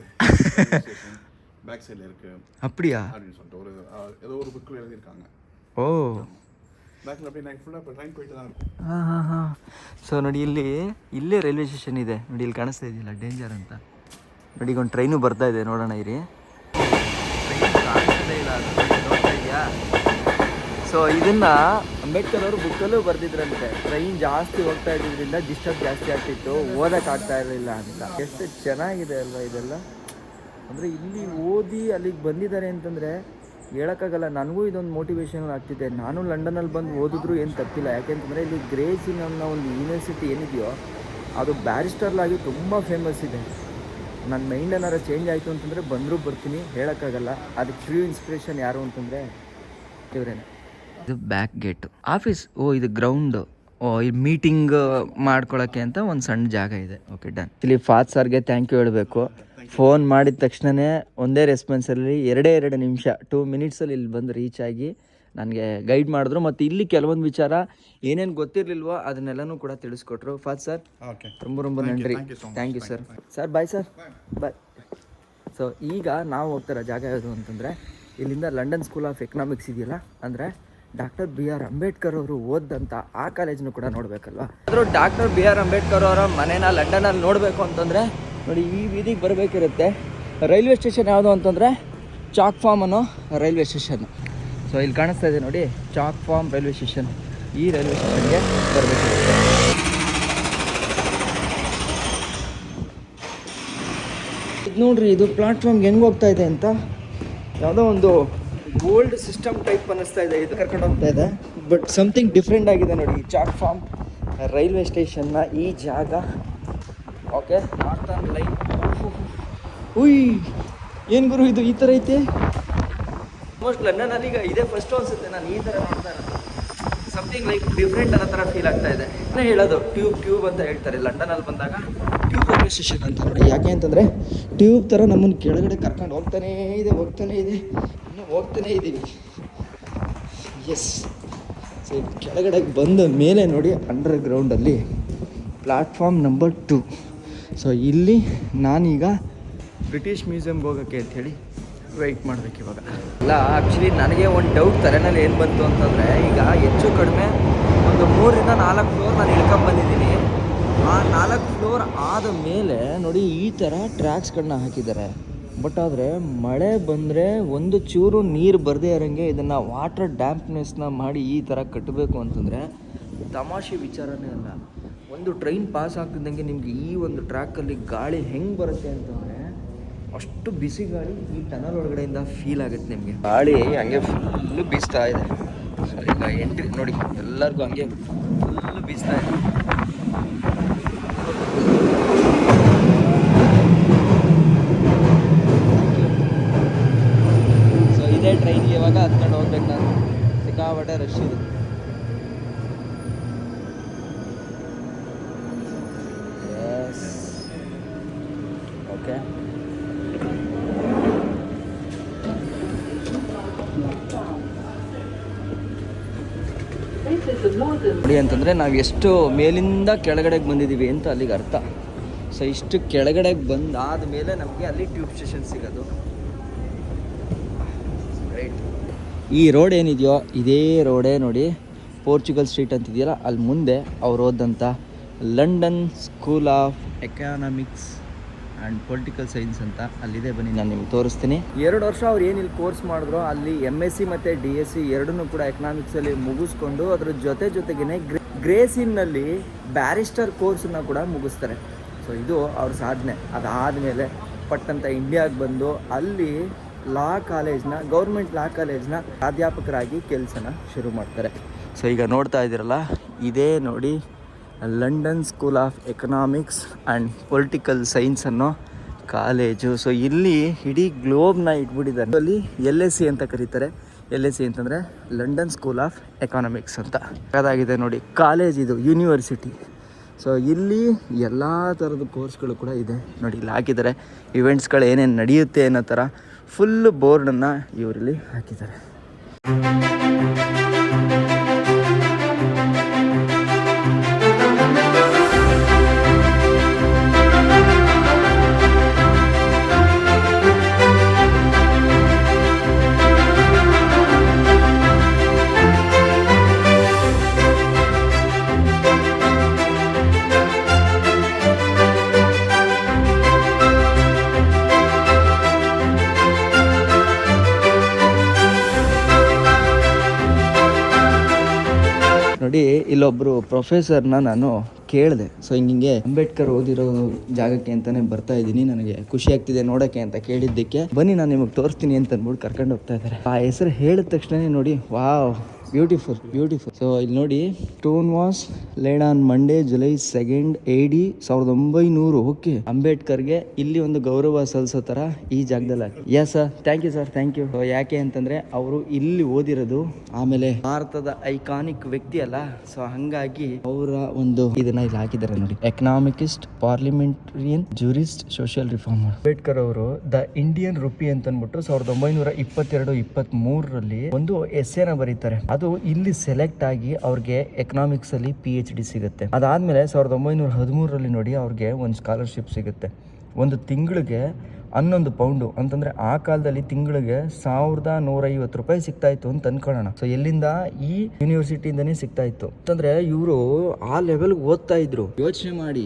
பேக் சைடில் இருக்குது அப்படியா அப்படின்னு சொல்லிட்டு ஏதோ ஒரு புக்கில் எழுதியிருக்காங்க. ಓ, பேக்கில் அப்படியே நைட் ஃபுல்லாக இப்போ ட்ரெயின் போயிட்டு தான் இருக்கும். ಹಾಂ. ಸೊ ನೋಡಿ ಇಲ್ಲೇ ರೈಲ್ವೆ ಸ್ಟೇಷನ್ ಇದೆ ನೋಡಿ, ಇಲ್ಲಿ ಕಾಣಿಸ್ತಾ ಇದೆಯಲ್ಲ ಡೇಂಜರ್ ಅಂತ ನೋಡಿ. ಈಗ ಒಂದು ಟ್ರೈನು ಬರ್ತಾ ಇದೆ, ನೋಡೋಣ ಇರಿ. ಟ್ರೈನ್ ಕಾಣಿಸ್ತಾ ಇಲ್ಲ, ನೋಡ್ತಾ ಇದೆಯಾ? ಸೊ ಇದನ್ನು ಅಂಬೇಡ್ಕರ್ ಅವರು ಬುಕ್ಕಲ್ಲೂ ಬರೆದಿದ್ರಂತೆ, ಟ್ರೈನ್ ಜಾಸ್ತಿ ಹೋಗ್ತಾ ಇದ್ದಿದ್ದರಿಂದ ಡಿಸ್ಟರ್ಬ್ ಜಾಸ್ತಿ ಆಗ್ತಿತ್ತು, ಓದೋಕ್ಕಾಗ್ತಾ ಇರಲಿಲ್ಲ ಅಂತ. ಎಷ್ಟು ಚೆನ್ನಾಗಿದೆ ಅಲ್ವಾ ಇದೆಲ್ಲ. ಅಂದರೆ ಇಲ್ಲಿ ಓದಿ ಅಲ್ಲಿಗೆ ಬಂದಿದ್ದಾರೆ ಅಂತಂದರೆ ಹೇಳೋಕ್ಕಾಗಲ್ಲ. ನನಗೂ ಇದೊಂದು ಮೋಟಿವೇಶನ್ ಆಗ್ತಿದೆ. ನಾನು ಲಂಡನಲ್ಲಿ ಬಂದು ಓದಿದ್ರು ಏನು ತಪ್ಪಿಲ್ಲ, ಯಾಕೆಂತಂದರೆ ಇಲ್ಲಿ ಗ್ರೇಸ್ ಅನ್ನೋ ಒಂದು ಯೂನಿವರ್ಸಿಟಿ ಏನಿದೆಯೋ ಅದು ಬ್ಯಾರಿಸ್ಟರ್ಲಾಗಿ ತುಂಬ ಫೇಮಸ್ ಇದೆ. ನನ್ನ ಮೈಂಡ್ ಏನಾರು ಚೇಂಜ್ ಆಯಿತು ಅಂತಂದರೆ ಬಂದರೂ ಬರ್ತೀನಿ, ಹೇಳೋಕ್ಕಾಗಲ್ಲ. ಅದಕ್ಕೆ ಟ್ರೂ ಇನ್ಸ್ಪಿರೇಷನ್ ಯಾರು ಅಂತಂದರೆ ಇವರೇನೆ. ಇದು ಬ್ಯಾಕ್ ಗೇಟು ಆಫೀಸ್. ಓ, ಇದು ಗ್ರೌಂಡು. ಓ, ಈ ಮೀಟಿಂಗ್ ಮಾಡ್ಕೊಳ್ಳೋಕ್ಕೆ ಅಂತ ಒಂದು ಸಣ್ಣ ಜಾಗ ಇದೆ. Okay, done. ಇಲ್ಲಿ ಫಾತ್ ಸರ್ಗೆ ಥ್ಯಾಂಕ್ ಯು ಹೇಳಬೇಕು. ಫೋನ್ ಮಾಡಿದ ತಕ್ಷಣವೇ ಒಂದೇ ರೆಸ್ಪಾನ್ಸಲ್ಲಿ 2 ನಿಮಿಷ 2 ಮಿನಿಟ್ಸಲ್ಲಿ ಇಲ್ಲಿ ಬಂದು ರೀಚ್ ಆಗಿ ನನಗೆ ಗೈಡ್ ಮಾಡಿದ್ರು. ಮತ್ತು ಇಲ್ಲಿ ಕೆಲವೊಂದು ವಿಚಾರ ಏನೇನು ಗೊತ್ತಿರಲಿಲ್ವೋ ಅದನ್ನೆಲ್ಲನೂ ಕೂಡ ತಿಳಿಸ್ಕೊಟ್ರು. ಫಾತ್ ಸರ್, ತುಂಬ ನನ್ರಿ. Thank you sir. Sir bye sir, bye. So ಈಗ ನಾವು ಹೋಗ್ತಾರ ಜಾಗ ಯಾವುದು ಅಂತಂದರೆ, ಇಲ್ಲಿಂದ ಲಂಡನ್ ಸ್ಕೂಲ್ ಆಫ್ ಎಕನಾಮಿಕ್ಸ್ ಇದೆಯಲ್ಲ, ಅಂದರೆ ಡಾಕ್ಟರ್ BR ಅಂಬೇಡ್ಕರ್ ಅವರು ಓದಂಥ ಆ ಕಾಲೇಜನ್ನು ಕೂಡ ನೋಡಬೇಕಲ್ವ. ಆದರೂ ಡಾಕ್ಟರ್ BR ಅಂಬೇಡ್ಕರ್ ಅವರ ಮನೇನ ಲಂಡನಲ್ಲಿ ನೋಡಬೇಕು ಅಂತಂದರೆ ನೋಡಿ ಈ ಬೀದಿಗೆ ಬರಬೇಕಿರುತ್ತೆ. ರೈಲ್ವೆ ಸ್ಟೇಷನ್ ಯಾವುದು ಅಂತಂದರೆ ಚಾಕ್ ಫಾರ್ಮ್ ಅನ್ನೋ ರೈಲ್ವೆ ಸ್ಟೇಷನ್. ಸೊ ಇಲ್ಲಿ ಕಾಣಿಸ್ತಾ ಇದೆ ನೋಡಿ, ಚಾಕ್ ಫಾರ್ಮ್ ರೈಲ್ವೆ ಸ್ಟೇಷನ್. ಈ ರೈಲ್ವೆ ಸ್ಟೇಷನ್ಗೆ ಬರಬೇಕಿರುತ್ತೆ. ಇದು ನೋಡ್ರಿ, ಇದು ಪ್ಲಾಟ್ಫಾರ್ಮ್ಗೆ ಹೆಂಗೆ ಹೋಗ್ತಾ ಇದೆ ಅಂತ, ಯಾವುದೋ ಒಂದು ಓಲ್ಡ್ ಸಿಸ್ಟಮ್ ಟೈಪ್ ಅನ್ನಿಸ್ತಾ ಇದೆ. ಇದು ಕರ್ಕೊಂಡು ಹೋಗ್ತಾ ಇದೆ, ಬಟ್ ಸಮಥಿಂಗ್ ಡಿಫ್ರೆಂಟ್ ಆಗಿದೆ ನೋಡಿ. ಚಾಕ್ ಫಾರ್ಮ್ ರೈಲ್ವೆ ಸ್ಟೇಷನ್ನ ಈ ಜಾಗ. Okay, northern line. ಉಯ್, ಏನು ಗುರು ಇದು ಈ ಥರ ಐತೆ. ಆಲ್ಮೋಸ್ಟ್ ಲಂಡನಲ್ಲಿ ಈಗ ಇದೇ ಫಸ್ಟ್ ಅನಿಸುತ್ತೆ ನಾನು ಈ ಥರ ನೋಡ್ತಾ ಇರೋದು. ಸಮಥಿಂಗ್ ಲೈಕ್ ಡಿಫ್ರೆಂಟ್ ಅನ್ನೋ ಥರ ಫೀಲ್ ಆಗ್ತಾ ಇದೆ. ಹೇಳೋದು ಟ್ಯೂಬ್ ಅಂತ ಹೇಳ್ತಾರೆ ಲಂಡನಲ್ಲಿ ಬಂದಾಗ, ಟ್ಯೂಬ್ ರೈಲ್ವೆ ಸ್ಟೇಷನ್ ಅಂತ ನೋಡಿ. ಯಾಕೆ ಅಂತಂದರೆ ಟ್ಯೂಬ್ ಥರ ನಮ್ಮನ್ನು ಕೆಳಗಡೆ ಕರ್ಕೊಂಡು ಹೋಗ್ತಾನೇ ಇದೆ, ಇನ್ನೂ ಹೋಗ್ತಾನೇ ಇದ್ದೀವಿ. ಎಸ್. ಸೊ ಕೆಳಗಡೆ ಬಂದ ಮೇಲೆ ನೋಡಿ ಅಂಡರ್ ಗ್ರೌಂಡಲ್ಲಿ ಪ್ಲಾಟ್ಫಾರ್ಮ್ ನಂಬರ್ 2. ಸೊ ಇಲ್ಲಿ ನಾನೀಗ ಬ್ರಿಟಿಷ್ ಮ್ಯೂಸಿಯಮ್ಗೆ ಹೋಗೋಕ್ಕೆ ಅಂಥೇಳಿ ವೆಯ್ಟ್ ಮಾಡಬೇಕು ಇವಾಗ. ಇಲ್ಲ, ಆ್ಯಕ್ಚುಲಿ ನನಗೆ ಒಂದು ಡೌಟ್ ತಲೆನಲ್ಲಿ ಏನು ಬಂತು ಅಂತಂದರೆ, ಈಗ ಹೆಚ್ಚು ಕಡಿಮೆ ಒಂದು 3 ರಿಂದ 4 ಫ್ಲೋರ್ ನಾನು ಇಳ್ಕೊಂಬಂದಿದ್ದೀನಿ. ಆ 4 ಫ್ಲೋರ್ ಆದ ಮೇಲೆ ನೋಡಿ ಈ ಥರ ಟ್ರ್ಯಾಕ್ಸ್ಗಳನ್ನ ಹಾಕಿದ್ದಾರೆ. ಬಟ್ ಆದರೆ ಮಳೆ ಬಂದರೆ ಒಂದು ಚೂರು ನೀರು ಬರದೇ ಇರೋಂಗೆ ಇದನ್ನು ವಾಟರ್ ಡ್ಯಾಂಪ್ನೆಸ್ನ ಮಾಡಿ ಈ ಥರ ಕಟ್ಟಬೇಕು ಅಂತಂದರೆ ತಮಾಷೆ ವಿಚಾರನೇ ಅಲ್ಲ. ಒಂದು ಟ್ರೈನ್ ಪಾಸ್ ಆಗ್ತಿದ್ದಂಗೆ ನಿಮಗೆ ಈ ಒಂದು ಟ್ರ್ಯಾಕಲ್ಲಿ ಗಾಳಿ ಹೆಂಗೆ ಬರುತ್ತೆ ಅಂತಂದರೆ ಅಷ್ಟು ಬಿಸಿ ಗಾಳಿ ಈ ಟನಲ್ ಒಳಗಡೆಯಿಂದ ಫೀಲ್ ಆಗುತ್ತೆ ನಿಮಗೆ. ಗಾಳಿ ಹಂಗೆ ಫುಲ್ಲು ಬೀಸ್ತಾ ಇದೆ. ಸೊ ಈಗ ಎಂಟ್ರಿ ನೋಡಿ, ಎಲ್ಲರಿಗೂ ಹಂಗೆ ಫುಲ್ಲು ಬೀಸ್ತಾ ಇದೆ. ಸೊ ಇದೇ ಟ್ರೈನ್ಗೆ ಇವಾಗ ಹತ್ಕೊಂಡು ಹೋಗ್ಬೇಕು ನಾನು. ಸಿಕ್ಕಾಪಟ್ಟೆ ರಶ್ ಇದೆ. ನೋಡಿ ಅಂತಂದರೆ ನಾವು ಎಷ್ಟು ಮೇಲಿಂದ ಕೆಳಗಡೆಗೆ ಬಂದಿದ್ದೀವಿ ಅಂತ ಅಲ್ಲಿಗೆ ಅರ್ಥ. ಸೊ ಇಷ್ಟು ಕೆಳಗಡೆಗೆ ಬಂದಾದ ಮೇಲೆ ನಮಗೆ ಅಲ್ಲಿ ಟ್ಯೂಬ್ ಸ್ಟೇಷನ್ ಸಿಗೋದು. ರೈಟ್, ಈ ರೋಡ್ ಏನಿದೆಯೋ ಇದೇ ರೋಡೇ ನೋಡಿ, ಪೋರ್ಚುಗಲ್ ಸ್ಟ್ರೀಟ್ ಅಂತಿದೆಯಲ್ಲ ಅಲ್ಲಿ ಮುಂದೆ ಅವ್ರು ಓದಂಥ London School of Economics and Political Science ಅಂತ ಅಲ್ಲಿದೆ. ಬನ್ನಿ ನಾನು ನಿಮ್ಗೆ ತೋರಿಸ್ತೀನಿ. 2 ವರ್ಷ ಅವ್ರು ಏನಿಲ್ಲಿ ಕೋರ್ಸ್ ಮಾಡಿದ್ರು ಅಲ್ಲಿ MSc ಮತ್ತು DSc ಎರಡನ್ನೂ ಕೂಡ ಎಕನಾಮಿಕ್ಸಲ್ಲಿ ಮುಗಿಸ್ಕೊಂಡು ಅದ್ರ ಜೊತೆಗೇ ಗ್ರೇಸಿನ್ನಲ್ಲಿ ಬ್ಯಾರಿಸ್ಟರ್ ಕೋರ್ಸನ್ನ ಕೂಡ ಮುಗಿಸ್ತಾರೆ. ಸೊ ಇದು ಅವ್ರ ಸಾಧನೆ. ಅದಾದಮೇಲೆ ಪಟ್ಟಂತ ಇಂಡಿಯಾಗೆ ಬಂದು ಅಲ್ಲಿ ಗೌರ್ಮೆಂಟ್ ಲಾ ಕಾಲೇಜ್ನ ಪ್ರಾಧ್ಯಾಪಕರಾಗಿ ಕೆಲಸನ ಶುರು ಮಾಡ್ತಾರೆ. ಸೊ ಈಗ ನೋಡ್ತಾ ಇದ್ದೀರಲ್ಲ, ಇದೇ ನೋಡಿ London School of Economics and Political science ಅನ್ನೋ ಕಾಲೇಜು. ಸೊ ಇಲ್ಲಿ ಇಡೀ ಗ್ಲೋಬ್ನ ಇಟ್ಬಿಟ್ಟಿದ್ದಾರೆ. ಅಲ್ಲಿ LSE ಅಂತ ಕರೀತಾರೆ. LSE ಅಂತಂದರೆ ಲಂಡನ್ ಸ್ಕೂಲ್ ಆಫ್ ಎಕನಾಮಿಕ್ಸ್ ಅಂತ. ಅದಾಗಿದೆ ನೋಡಿ ಕಾಲೇಜ್, ಇದು ಯೂನಿವರ್ಸಿಟಿ. ಸೊ ಇಲ್ಲಿ ಎಲ್ಲ ಥರದ ಕೋರ್ಸ್ಗಳು ಕೂಡ ಇದೆ ನೋಡಿ. ಇಲ್ಲಿ ಹಾಕಿದ್ದಾರೆ ಇವೆಂಟ್ಸ್ಗಳು ಏನೇನು ನಡೆಯುತ್ತೆ ಅನ್ನೋ ಥರ ಫುಲ್ ಬೋರ್ಡನ್ನು ಇವರಲ್ಲಿ ಹಾಕಿದ್ದಾರೆ. ನೋಡಿ ಇಲ್ಲೊಬ್ಬರು ಪ್ರೊಫೆಸರ್ನ ನಾನು ಕೇಳಿದೆ. ಸೊ ಹಿಂಗೆ ಅಂಬೇಡ್ಕರ್ ಓದಿರೋ ಜಾಗಕ್ಕೆ ಅಂತಾನೆ ಬರ್ತಾ ಇದ್ದೀನಿ, ನನಗೆ ಖುಷಿ ಆಗ್ತಿದೆ ನೋಡೋಕ್ಕೆ ಅಂತ ಕೇಳಿದ್ದಕ್ಕೆ ಬನ್ನಿ ನಾನು ನಿಮಗೆ ತೋರಿಸ್ತೀನಿ ಅಂತ ಅಂದ್ಬಿಟ್ಟು ಕರ್ಕೊಂಡು ಹೋಗ್ತಾ ಇದ್ದಾರೆ. ಆ ಹೆಸರು ಹೇಳಿದ ತಕ್ಷಣ ನೋಡಿ ವಾವ್, ಬ್ಯೂಟಿಫುಲ್. ಸೊ ಇಲ್ಲಿ ನೋಡಿ, stone was laid on Monday July 2 AD 1900. Okay, ಅಂಬೇಡ್ಕರ್ಗೆ ಇಲ್ಲಿ ಒಂದು ಗೌರವ ಸಲ್ಲಿಸೋ ಥರ ಈ ಜಾಗದಲ್ಲಿ ಹಾಕಿ. Yes sir, thank you sir, thank you. ಯಾಕೆ ಅಂತಂದರೆ ಅವರು ಇಲ್ಲಿ ಓದಿರೋದು, ಆಮೇಲೆ ಭಾರತದ ಐಕಾನಿಕ್ ವ್ಯಕ್ತಿ ಅಲ್ಲ. ಸೊ ಹಂಗಾಗಿ ಅವರ ಒಂದು ಇದನ್ನ ಇಲ್ಲಿ ಹಾಕಿದ್ದಾರೆ ನೋಡಿ. ಎಕನಾಮಿಕಿಸ್ಟ್, ಪಾರ್ಲಿಮೆಂಟರಿಯನ್, ಜೂರಿಸ್ಟ್, ಸೋಷಿಯಲ್ ರಿಫಾರ್ಮರ್. ಅಂಬೇಡ್ಕರ್ ಅವರು ದ ಇಂಡಿಯನ್ ರುಪಿ ಅಂತ ಅಂದ್ಬಿಟ್ಟು 1922-23 ಒಂದು ಎಸ್ಸೆನ ಬರೀತಾರೆ. ಅದು ಇಲ್ಲಿ ಸೆಲೆಕ್ಟ್ ಆಗಿ ಅವ್ರಿಗೆ ಎಕನಾಮಿಕ್ಸ್ ಅಲ್ಲಿ PhD ಸಿಗುತ್ತೆ. ಅದಾದ್ಮೇಲೆ 1913 ನೋಡಿ ಅವ್ರಿಗೆ ಒಂದು ಸ್ಕಾಲರ್ಶಿಪ್ ಸಿಗುತ್ತೆ. ಒಂದು ತಿಂಗಳಿಗೆ 11 ಪೌಂಡು ಅಂತಂದ್ರೆ ಆ ಕಾಲದಲ್ಲಿ ತಿಂಗಳಿಗೆ 1150 ರೂಪಾಯಿ ಸಿಗ್ತಾ ಇತ್ತು ಅಂತ ಅನ್ಕೊಳ್ಳೋಣ. ಸೊ ಎಲ್ಲಿಂದ? ಈ ಯೂನಿವರ್ಸಿಟಿಯಿಂದನೇ ಸಿಗ್ತಾ ಇತ್ತು ಅಂತಂದ್ರೆ ಇವರು ಆ ಲೆವೆಲ್ ಓದ್ತಾ ಇದ್ರು. ಯೋಚನೆ ಮಾಡಿ,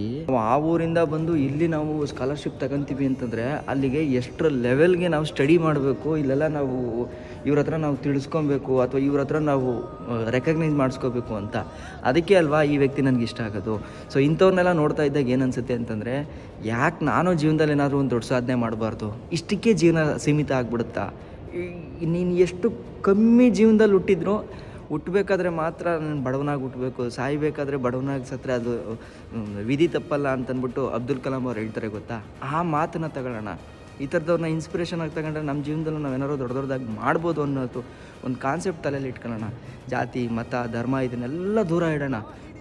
ಆ ಊರಿಂದ ಬಂದು ಇಲ್ಲಿ ನಾವು ಸ್ಕಾಲರ್ಶಿಪ್ ತಗೊಂತೀವಿ ಅಂತಂದ್ರೆ ಅಲ್ಲಿಗೆ ಎಷ್ಟರ ಲೆವೆಲ್ಗೆ ನಾವು ಸ್ಟಡಿ ಮಾಡಬೇಕು, ಇಲ್ಲೆಲ್ಲ ನಾವು ಇವ್ರ ಹತ್ರ ನಾವು ತಿಳಿಸ್ಕೊಬೇಕು ಅಥವಾ ಇವ್ರ ಹತ್ರ ನಾವು ರೆಕಗ್ನೈಸ್ ಮಾಡಿಸ್ಕೋಬೇಕು ಅಂತ. ಅದಕ್ಕೆ ಅಲ್ವಾ ಈ ವ್ಯಕ್ತಿ ನನಗೆ ಇಷ್ಟ ಆಗೋದು. ಸೊ ಇಂಥವ್ರನ್ನೆಲ್ಲ ನೋಡ್ತಾ ಇದ್ದಾಗ ಏನು ಅನ್ಸುತ್ತೆ ಅಂತಂದರೆ, ಯಾಕೆ ನಾನು ಜೀವನದಲ್ಲಿ ಏನಾದರೂ ಒಂದು ದೊಡ್ಡ ಸಾಧನೆ ಮಾಡಬಾರ್ದು? ಇಷ್ಟಕ್ಕೆ ಜೀವನ ಸೀಮಿತ ಆಗ್ಬಿಡುತ್ತಾ? ನೀನು ಎಷ್ಟು ಕಮ್ಮಿ ಜೀವನದಲ್ಲಿ ಹುಟ್ಟಬೇಕಾದ್ರೆ ಮಾತ್ರ ನಾನು ಬಡವನಾಗಿ ಹುಟ್ಟಬೇಕು, ಸಾಯಬೇಕಾದ್ರೆ ಬಡವನಾಗಿ ಸತ್ತರೆ ಅದು ವಿಧಿ ತಪ್ಪಲ್ಲ ಅಂತಂದ್ಬಿಟ್ಟು ಅಬ್ದುಲ್ ಕಲಾಂ ಅವ್ರು ಹೇಳ್ತಾರೆ ಗೊತ್ತಾ. ಆ ಮಾತನ್ನು ತಗೊಳ್ಳೋಣ. ಈ ಥರದವ್ರನ್ನ ಇನ್ಸ್ಪಿರೇಷನ್ ಆಗಿ ತಗೊಂಡ್ರೆ ನಮ್ಮ ಜೀವನದಲ್ಲೂ ನಾವೇನಾದ್ರು ದೊಡ್ಡದಾಗಿ ಮಾಡ್ಬೋದು ಅನ್ನೋದು ಒಂದು ಕಾನ್ಸೆಪ್ಟ್ ತಲೆಯಲ್ಲಿ ಇಟ್ಕೊಳ್ಳೋಣ. ಜಾತಿ, ಮತ, ಧರ್ಮ ಇದನ್ನೆಲ್ಲ ದೂರ ಇಡೋಣ.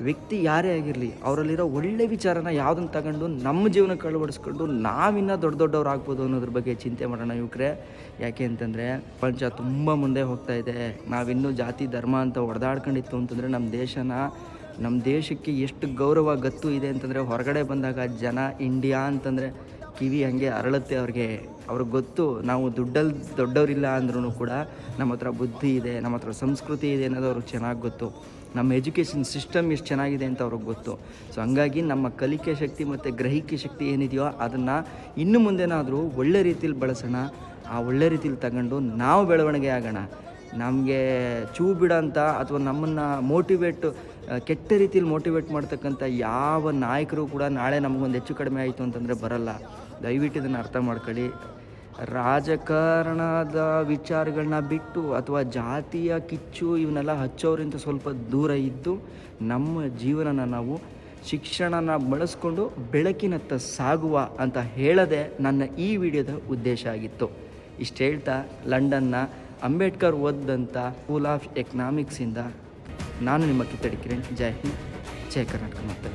ವ್ಯಕ್ತಿ ಯಾರೇ ಆಗಿರಲಿ, ಅವರಲ್ಲಿರೋ ಒಳ್ಳೆ ವಿಚಾರನ ಯಾವುದನ್ನು ತಗೊಂಡು ನಮ್ಮ ಜೀವನಕ್ಕೆ ಅಳವಡಿಸ್ಕೊಂಡು ನಾವಿನ್ನೂ ದೊಡ್ಡವ್ರು ಆಗ್ಬೋದು ಅನ್ನೋದ್ರ ಬಗ್ಗೆ ಚಿಂತೆ ಮಾಡೋಣ ಯುವಕರೇ. ಯಾಕೆ ಅಂತಂದರೆ ಪ್ರಪಂಚ ತುಂಬ ಮುಂದೆ ಹೋಗ್ತಾ ಇದೆ. ನಾವಿನ್ನೂ ಜಾತಿ ಧರ್ಮ ಅಂತ ಹೊಡೆದಾಡ್ಕೊಂಡಿತ್ತು ಅಂತಂದರೆ ನಮ್ಮ ದೇಶಕ್ಕೆ ಎಷ್ಟು ಗೌರವ ಗತ್ತು ಇದೆ ಅಂತಂದರೆ, ಹೊರಗಡೆ ಬಂದಾಗ ಜನ ಇಂಡಿಯಾ ಅಂತಂದರೆ ಕಿವಿ ಹಂಗೆ ಅರಳುತ್ತೆ ಅವ್ರಿಗೆ ಗೊತ್ತು. ನಾವು ದುಡ್ಡಲ್ಲಿ ದೊಡ್ಡವರಿಲ್ಲ ಅಂದ್ರೂ ಕೂಡ ನಮ್ಮ ಹತ್ರ ಬುದ್ಧಿ ಇದೆ, ನಮ್ಮ ಹತ್ರ ಸಂಸ್ಕೃತಿ ಇದೆ ಅನ್ನೋದು ಅವ್ರಿಗೆ ಚೆನ್ನಾಗಿ ಗೊತ್ತು. ನಮ್ಮ ಎಜುಕೇಷನ್ ಸಿಸ್ಟಮ್ ಎಷ್ಟು ಚೆನ್ನಾಗಿದೆ ಅಂತ ಅವ್ರಿಗೆ ಗೊತ್ತು. ಸೊ ಹಂಗಾಗಿ ನಮ್ಮ ಕಲಿಕೆ ಶಕ್ತಿ ಮತ್ತು ಗ್ರಹಿಕೆ ಶಕ್ತಿ ಏನಿದೆಯೋ ಅದನ್ನು ಇನ್ನು ಮುಂದೆನಾದರೂ ಒಳ್ಳೆ ರೀತಿಯಲ್ಲಿ ಬಳಸೋಣ. ಆ ಒಳ್ಳೆ ರೀತಿಯಲ್ಲಿ ತಗೊಂಡು ನಾವು ಬೆಳವಣಿಗೆ ಆಗೋಣ. ನಮಗೆ ಬಿಡ ಅಂತ ಅಥವಾ ನಮ್ಮನ್ನು ಕೆಟ್ಟ ರೀತಿಯಲ್ಲಿ ಮೋಟಿವೇಟ್ ಮಾಡ್ತಕ್ಕಂಥ ಯಾವ ನಾಯಕರು ಕೂಡ ನಾಳೆ ನಮಗೊಂದು ಹೆಚ್ಚು ಕಡಿಮೆ ಆಯಿತು ಅಂತಂದರೆ ಬರಲ್ಲ. ದಯವಿಟ್ಟು ಇದನ್ನು ಅರ್ಥ ಮಾಡ್ಕೊಳ್ಳಿ. ರಾಜಕಾರಣದ ವಿಚಾರಗಳನ್ನ ಬಿಟ್ಟು ಅಥವಾ ಜಾತಿಯ ಕಿಚ್ಚು ಇವನ್ನೆಲ್ಲ ಹಚ್ಚೋರಿಂದ ಸ್ವಲ್ಪ ದೂರ ಇದ್ದು ನಮ್ಮ ಜೀವನನ ನಾವು ಶಿಕ್ಷಣನ ಬಳಸ್ಕೊಂಡು ಬೆಳಕಿನತ್ತ ಸಾಗುವ ಅಂತ ಹೇಳದೆ ನನ್ನ ಈ ವಿಡಿಯೋದ ಉದ್ದೇಶ ಆಗಿತ್ತು. ಇಷ್ಟು ಹೇಳ್ತಾ ಲಂಡನ್ನ ಅಂಬೇಡ್ಕರ್ ಓದಂಥ ಸ್ಕೂಲ್ ಆಫ್ ಎಕನಾಮಿಕ್ಸಿಂದ ನಾನು ನಿಮ್ಮ ಕಿತ್ತಡಿ ಕಿರಣ್. ಜೈ ಹಿಂದ್, ಜೈ ಕರ್ನಾಟಕ. ಮತ್ತೆ